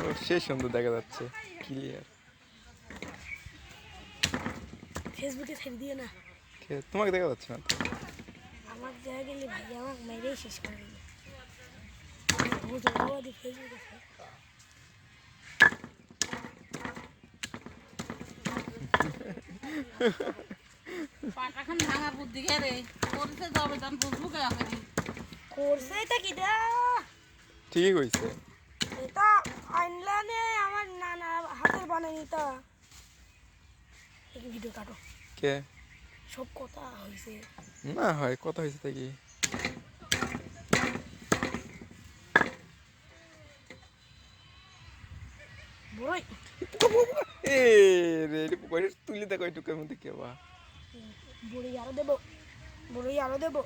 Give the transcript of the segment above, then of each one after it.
ও সেই সুন্দর দেখা যাচ্ছে, ক্লিয়ার। ফেসবুকে ছেড়ে দিয়ে না, তোমাকে দেখা যাচ্ছে না তো। আমার দেখা গেলে ভাই আমাকে মেরেই শেষ করে দিল। ফেসবুকে পাটাখান ভাঙা বুদ্ধি রে করছে যাবে তখন ফেসবুকে আসেনি করছে এটা কি দা ঠিকই কইছে। এটা অনলাইনে আমার নানা হাতের বানানি তা এই ভিডিও কাটো কে সব কথা হইছে না হয় কথা হয়েছে তাই কি? বড়ই এ রে তুলি দেখো এইটুকুর মধ্যে কে বা বড়ই আরো দেবো, বড়ই আরো দেবো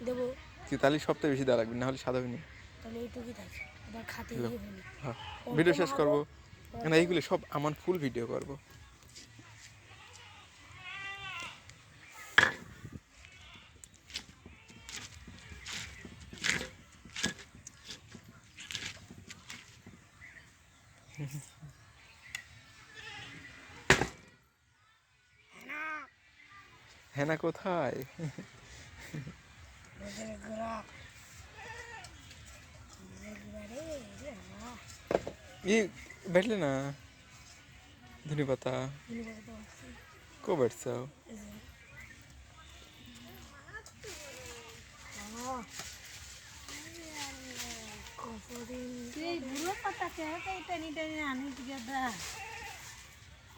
দেবো তাহলে সবথেকে বেশি দেওয়া লাগবে, না হলে সাদা হয়নি। তাহলে এইটুকুই থাকে আবার খাতে হ্যালো, গিয়ে হলো হ্যাঁ ভিডিও শেষ করবো না, এইগুলো সব আমার ফুল ভিডিও করবো। হেনা কোথায়? ই बैठले ना धनी पता को बैठसाओ এই বুড়ো পাতা কে টানি টানি আনি দিগা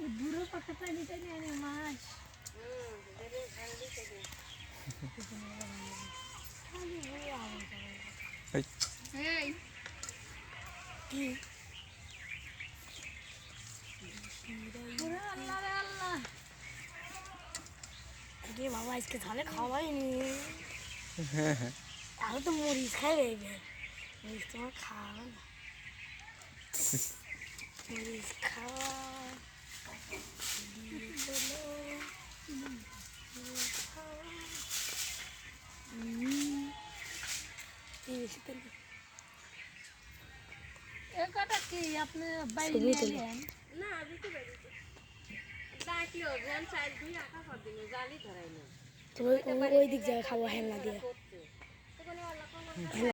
এই বুড়ো পাতা টানি টানি আনি মাছ এই কি ওরে আল্লাহ রে আল্লাহ রে বাবা আজকে তাহলে খাওয়াইনি হ্যাঁ হ্যাঁ তাহলে তো মরিচ খাই রইবে মরিচ তোমার খাওয়া না মরিচ খাওয়া এ কাটা কি আপনি বাইরে ছবি তুলো। নিলেন না দিতে পারি ডাকলো জ্যাম চাইল দুই আঁকা কর দিল জালি ধরাই না তো ওই দিক জায়গায় খাবো হেলনা দিয়ে করতে তখন আল্লাহ